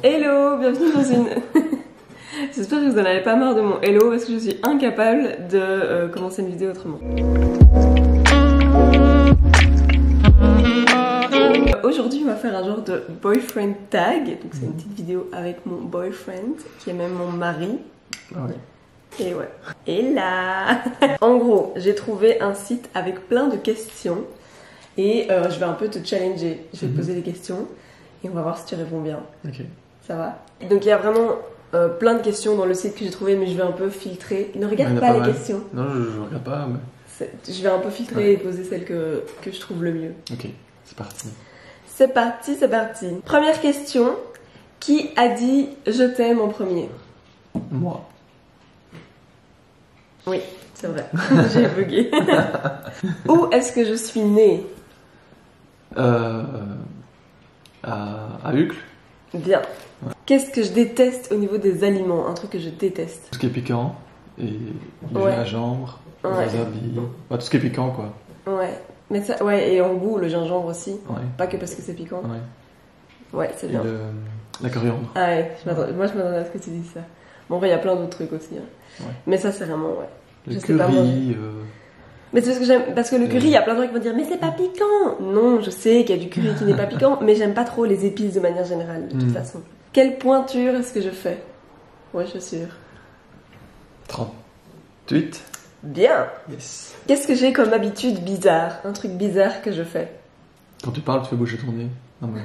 Hello, bienvenue dans une... J'espère que vous en avez pas marre de mon hello parce que je suis incapable de commencer une vidéo autrement. Aujourd'hui on va faire un genre de boyfriend tag, donc c'est une petite vidéo avec mon boyfriend qui est même mon mari. Ouais. Et ouais. Et là en gros, j'ai trouvé un site avec plein de questions et je vais un peu te challenger. Je vais te poser des questions et on va voir si tu réponds bien. Ok. Ça va? Donc il y a vraiment plein de questions dans le site que j'ai trouvé, mais je vais un peu filtrer. Ne regarde pas les questions. Non, je regarde pas, mais... Je vais un peu filtrer et poser celles que je trouve le mieux. Ok, c'est parti. C'est parti, c'est parti. Première question. Qui a dit « je t'aime » en premier? Moi. Oui, c'est vrai. J'ai bugué. Où est-ce que je suis née? À Uccle. Bien. Ouais. Qu'est-ce que je déteste au niveau des aliments? Un truc que je déteste. Tout ce qui est piquant, et le gingembre, le wasabi, tout ce qui est piquant quoi. Ouais. Mais ça, ouais, et en goût, le gingembre aussi. Ouais. Pas que parce que c'est piquant. Ouais. Ouais, c'est bien. La coriandre. Ah ouais, moi je m'attendais à ce que tu dises ça. Bon, en vrai, il y a plein d'autres trucs aussi. Hein. Ouais. Mais ça, c'est vraiment, ouais. Le je sais pas, curry. Mais c'est parce que j'aime. Parce que le curry, il y a plein de gens qui vont dire, mais c'est pas piquant! Non, je sais qu'il y a du curry qui n'est pas piquant, mais j'aime pas trop les épices de manière générale, de toute façon. Quelle pointure est-ce que je fais? Ouais, je suis sûre. 38. Bien! Yes. Qu'est-ce que j'ai comme habitude bizarre? Un truc bizarre que je fais? Quand tu parles, tu fais bouger ton nez. Non, mais...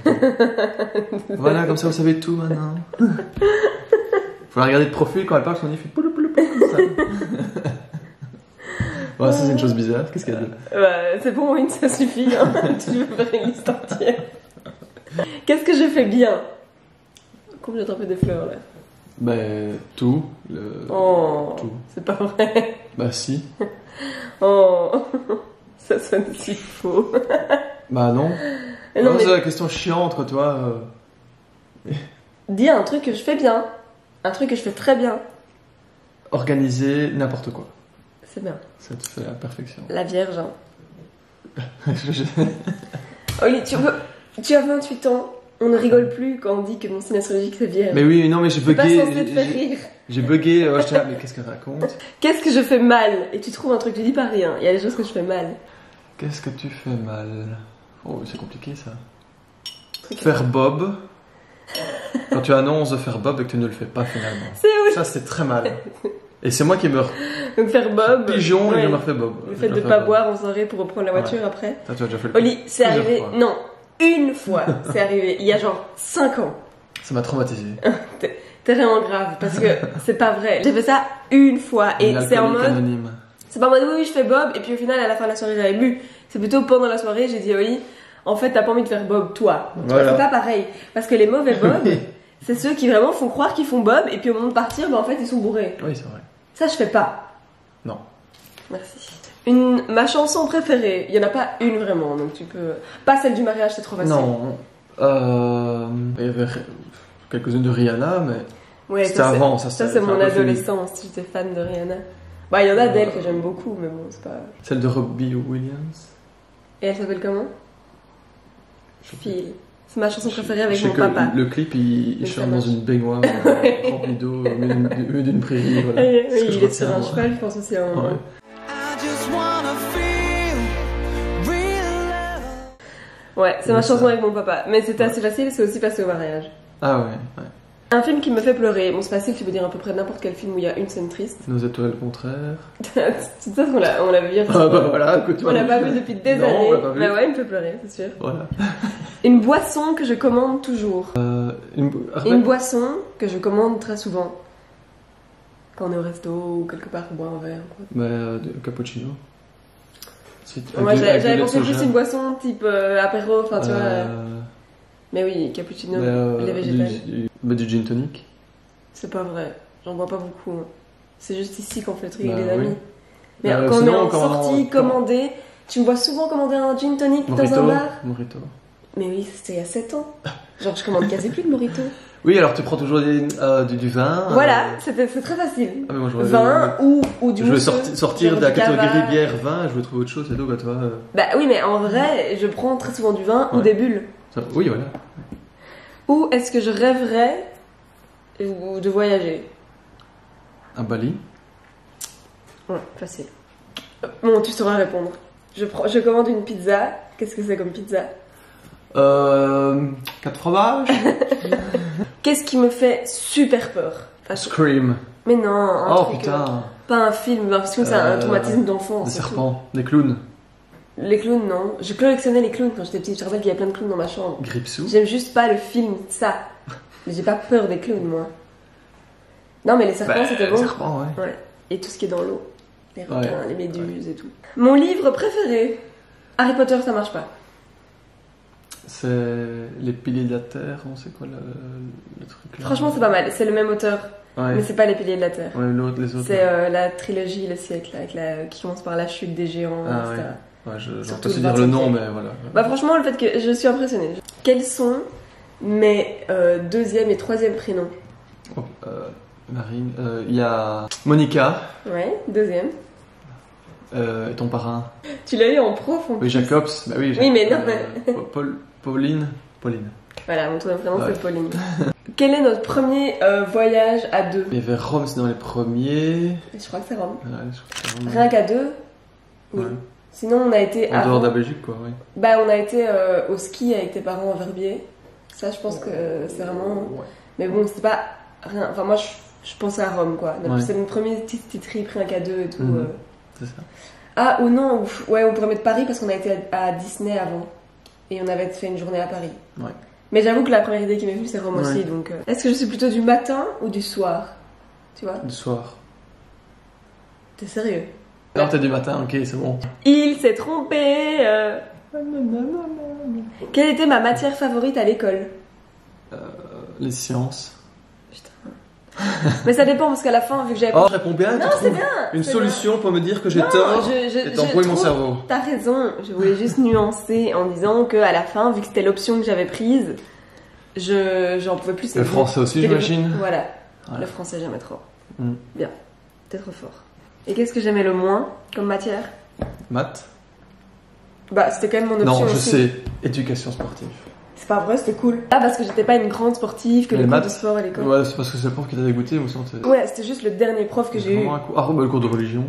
voilà, comme ça vous savez tout maintenant. Faut la regarder de profil quand elle parle, son nez fait poulou poulou poulou comme ça. Ouais, ça c'est une chose bizarre. Qu'est-ce qu'elle a dit? C'est pour moi une, ça suffit. Hein. Tu veux faire une liste entière. Qu'est-ce que je fais bien? Combien j'ai attrapé des fleurs là? Ben, tout. Oh, tout. c'est pas vrai. Bah si. Oh, ça sonne si faux. Bah non. Non, mais... c'est la question chiante quoi, tu vois. Dis un truc que je fais bien. Un truc que je fais très bien. Organiser n'importe quoi. C'est bien. Ça te fait la perfection. La Vierge. Hein. Oli, tu as 28 ans. On ne rigole plus quand on dit que mon signe astrologique c'est Vierge. Mais oui, non, mais j'ai bugué. C'est pas censé te faire rire. J'ai bugué. J'étais là, mais qu'est-ce qu'elle raconte? Qu'est-ce que je fais mal? Et tu trouves un truc, je dis pas rien. Il y a des choses que je fais mal. Qu'est-ce que tu fais mal? Oh, c'est compliqué ça. Faire Bob. Quand tu annonces de faire Bob et que tu ne le fais pas finalement. C'est oui. Ça, c'est très mal. Et c'est moi qui me Donc faire Bob. pigeon et je me refais Bob. Le fait de pas boire en soirée pour reprendre la voiture après. Ça, tu as déjà fait le Oli, c'est arrivé. fois. Non, une fois. C'est arrivé. Il y a genre 5 ans. Ça m'a traumatisé. T'es vraiment grave parce que c'est pas vrai. J'ai fait ça une fois et c'est en mode. Anonyme. C'est pas en mode oui, je fais Bob et puis au final à la fin de la soirée j'avais bu. C'est plutôt pendant la soirée j'ai dit Oli, en fait t'as pas envie de faire Bob toi. Donc, voilà. c'est pas pareil parce que les mauvais Bob c'est ceux qui vraiment font croire qu'ils font Bob et puis au moment de partir en fait ils sont bourrés. Oui, c'est vrai. Ça je fais pas. Non. Merci. Ma chanson préférée, il y en a pas une vraiment donc tu peux pas celle du mariage c'est trop facile. Non. Il y avait quelques-unes de Rihanna mais ouais, c'était avant ça. Ça c'est mon adolescence, j'étais fan de Rihanna. Bah il y en a d'elle que j'aime beaucoup mais bon c'est pas... Celle de Robbie Williams. Et elle s'appelle comment? Phil. C'est ma chanson préférée avec Je sais mon que papa. le clip il chante dans une baignoire remplie d'eau au milieu d'une prairie. Voilà. Oui, C'est ce que il je est sur retiens, un moi. cheval je pense aussi à un moment. Ouais. Ouais, c'est ma chanson avec mon papa. Mais c'était assez facile, c'est aussi passé au mariage. Ah ouais. Un film qui me fait pleurer. Bon, c'est facile, tu peux dire à peu près n'importe quel film où il y a une scène triste. Nos étoiles contraires. C'est ça qu'on l'a vu hier. Ah bah voilà, écoute, On l'a pas vu depuis des non, années. on l'a pas vu. Bah ouais, il me fait pleurer, c'est sûr. Voilà. Une boisson que je commande toujours. Une boisson que je commande très souvent. Quand on est au resto ou quelque part, on boit un verre. Cappuccino. Moi j'avais pensé plus une boisson type apéro, enfin tu vois. Mais oui, cappuccino, les végétales. Du gin tonic. C'est pas vrai, j'en bois pas beaucoup. Hein. C'est juste ici qu'on fait le truc avec les amis. Oui. Mais quand on est en sortie, commandé, tu me vois souvent commander un gin tonic dans un bar. Mojito. Mais oui, c'était il y a 7 ans. Genre je commande quasi plus de mojito. Oui, alors tu prends toujours du vin. Voilà, c'est très facile. Ah, mais moi, vin ou du je veux mousseux, sortir de la du cava. catégorie bière, vin, je veux trouver autre chose, c'est tout, bah toi. Bah oui, mais en vrai, je prends très souvent du vin ou des bulles. Oui, voilà. Où est-ce que je rêverais de voyager? À Bali. Ouais, facile. Bon, tu sauras répondre. Je commande une pizza. Qu'est-ce que c'est comme pizza? 4 fromages. Qu'est-ce qui me fait super peur? Scream. Mais non, un Oh truc, putain. pas un film, parce que c'est un traumatisme d'enfant. Des c'est tout. serpents, des clowns. Les clowns, non. Je collectionnais les clowns quand j'étais petite. Je me rappelle qu'il y avait plein de clowns dans ma chambre. Gripsou. J'aime juste pas le film, ça. Mais j'ai pas peur des clowns, moi. Non, mais les serpents, c'était bon. Les serpents, ouais. Ouais. Et tout ce qui est dans l'eau. Les requins, Ouais. les méduses et tout. Mon livre préféré. Harry Potter, ça marche pas. C'est les piliers de la terre, on sait quoi le truc là. Franchement, c'est pas mal. C'est le même auteur. Ouais. Mais c'est pas les piliers de la terre. Ouais, les autres. C'est la trilogie, le siècle, qui commence par la chute des géants, Ah, etc. ouais, je vais Surtout pas se le dire le 20e nom, siècle. mais voilà. Bah franchement, le fait que je suis impressionnée. Quels sont mes deuxième et troisième prénoms? Oh, Marine, il y a Monica, Ouais, deuxième. et ton parrain. Tu l'as eu en prof en Oui, plus. Jacobs, bah oui. Oui, mais non, Pauline. Voilà, mon troisième prénom Ouais. c'est Pauline. Quel est notre premier voyage à deux? Il y avait Rome, c'est dans les premiers. Je crois que c'est Rome. Ouais, je crois que c'est Rome. Rien qu'à deux? Oui. Ouais. Sinon, on a été En dehors avant- de la Belgique, quoi, oui. Bah, on a été au ski avec tes parents à Verbier. Ça, je pense que c'est vraiment. Ouais. Mais bon, c'est pas rien. Enfin, moi, je pensais à Rome, quoi. Ouais. C'est mon premier petit trip, rien qu'à deux et tout. Mhm. C'est ça. Ah, ou non, ouais, on pourrait mettre Paris parce qu'on a été à Disney avant. Et on avait fait une journée à Paris. Ouais. Mais j'avoue que la première idée qui m'est venue, c'est Rome Ouais. aussi. Donc, est-ce que je suis plutôt du matin ou du soir? Tu vois? Du soir. T'es sérieux? Non, t'es du matin, ok, c'est bon. Il s'est trompé. Quelle était ma matière favorite à l'école? Les sciences. Mais ça dépend parce qu'à la fin, vu que j'avais. Oh, je réponds bien, Non, tu c'est trouves bien. une c'est solution pour me dire que j'ai Non, tort je et t'embrouilles mon trouve- cerveau. T'as raison, je voulais juste nuancer en disant qu'à la fin, vu que c'était l'option que j'avais prise, j'en pouvais plus. Le français aussi, j'imagine. Voilà, Ouais. le français jamais trop. Mm. Bien, t'es trop fort. Et qu'est-ce que j'aimais le moins comme matière? Maths. Bah, c'était quand même mon option Non, je aussi. sais. Éducation sportive. C'est pas vrai, c'était cool. Ah, parce que j'étais pas une grande sportive, que Les les cours maths de sport à l'école. Ouais, c'est parce que c'est le prof qui t'a dégoûté ou sinon c'est. Ouais, c'était juste le dernier prof que j'ai eu. Vraiment un coup. Ah, bah, le cours de religion.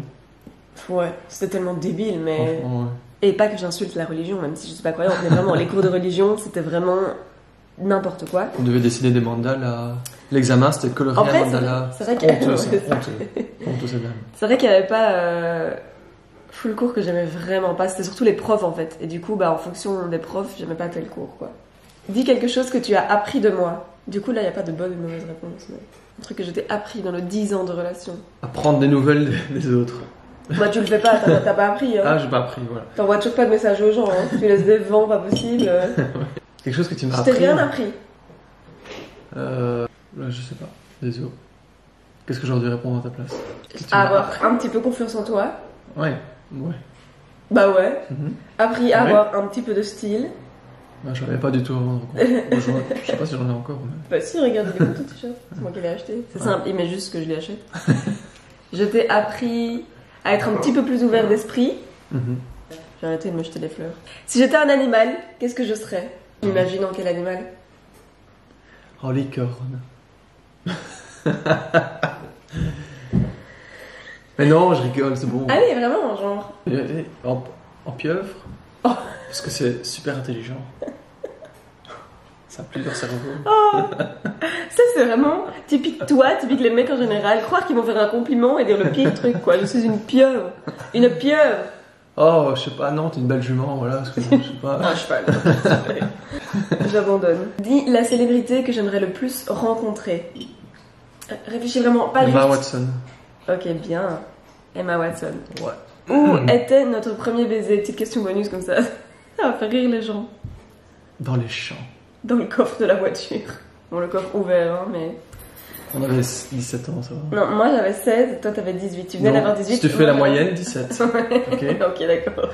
Ouais, c'était tellement débile, mais. Franchement, ouais. Et pas que j'insulte la religion, même si je suis pas croyante, mais vraiment, les cours de religion, c'était vraiment n'importe quoi. On devait dessiner des mandalas. L'examen, c'était colorier En fait, un mandala. c'est vrai que- Honteux, ça. c'est ça. Honteux, c'est dingue. C'est vrai qu'il y avait pas full cours que j'aimais vraiment pas, c'était surtout les profs en fait. Et du coup, bah en fonction des profs, j'aimais pas tel cours quoi. Dis quelque chose que tu as appris de moi. Du coup, là, il n'y a pas de bonne ou de mauvaise réponse, mais un truc que je t'ai appris dans nos 10 ans de relation. Apprendre des nouvelles des autres. Bah, tu le fais pas, t'as pas appris, hein. Ah, j'ai pas appris, voilà. T'envoies toujours pas de messages aux gens, hein. Tu laisses des vents, pas possible. Quelque chose que tu m'as Je t'ai appris. rien appris. Je sais pas. Désolé. Qu'est-ce que j'aurais dû répondre à ta place? Qu'est-ce que tu À m'as avoir appris un petit peu confiance en toi. Ouais. Ouais. Bah ouais. Mhm. Appris à Ouais. avoir un petit peu de style. Bah, j'en avais pas du tout à rendre compte. Je sais pas si j'en ai encore. Mais... Bah si, regarde, il est ton t-shirt. C'est moi qui l'ai acheté. C'est simple, il met juste que je l'ai acheté. Je t'ai appris à être un petit peu plus ouvert d'esprit. Mhm. J'ai arrêté de me jeter des fleurs. Si j'étais un animal, qu'est-ce que je serais? Imagine en quel animal? Oh, licorne. Mais non, je rigole, c'est bon. Allez, vraiment, genre. En pieuvre. Oh. Parce que c'est super intelligent. Ça a plusieurs cerveaux. Ça, c'est vraiment typique toi, typique les mecs en général. Croire qu'ils vont faire un compliment et dire le pire truc, quoi. Je suis une pieuvre. Une pieuvre. Oh, je sais pas, non, t'es une belle jument, voilà. Parce que, je sais pas. Un cheval. J'abandonne. Dis la célébrité que j'aimerais le plus rencontrer. Réfléchis vraiment, pas Emma juste. Watson. Ok, bien. Emma Watson. Ouais. Où était notre premier baiser? Petite question bonus comme ça. Ça va faire rire les gens. Dans les champs. Dans le coffre de la voiture. Bon, le coffre ouvert, hein, mais. On avait 17 ans, ça va. Non, moi j'avais 16, toi t'avais 18. Tu venais Non, d'avoir 18. Si tu fais la moi, moyenne, 17. Ok. Ok, d'accord.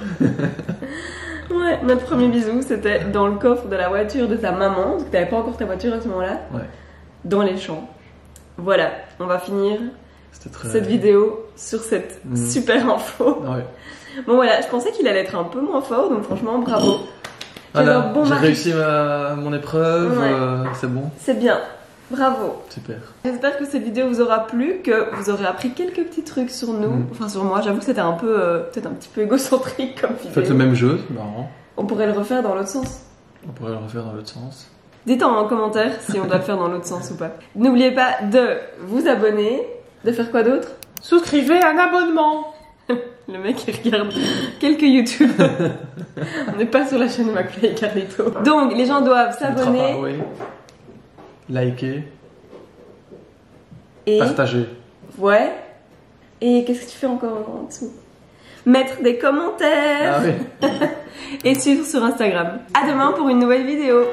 Ouais, notre premier bisou, c'était dans le coffre de la voiture de ta maman, parce que t'avais pas encore ta voiture à ce moment-là. Ouais. Dans les champs. Voilà, on va finir C'était très. cette vidéo sur cette super info. Ouais. Bon voilà, je pensais qu'il allait être un peu moins fort, donc franchement bravo. Voilà, un bon j'ai mari. réussi mon épreuve, Ouais. c'est bon. C'est bien. Bravo. Super. J'espère que cette vidéo vous aura plu, que vous aurez appris quelques petits trucs sur nous. Enfin, sur moi. J'avoue que c'était un peu, peut-être un petit peu égocentrique comme vidéo. Faites le même jeu, c'est marrant. On pourrait le refaire dans l'autre sens. On pourrait le refaire dans l'autre sens. Dites en commentaire si on doit le faire dans l'autre sens ou pas. N'oubliez pas de vous abonner, de faire quoi d'autre? Souscrivez un abonnement. Le mec il regarde quelques YouTube. On n'est pas sur la chaîne McFly et Carlito. Donc les gens doivent s'abonner Oui. Liker, et partager. ouais. Et qu'est-ce que tu fais encore en dessous? Mettre des commentaires Ah oui. et suivre sur Instagram. À demain pour une nouvelle vidéo.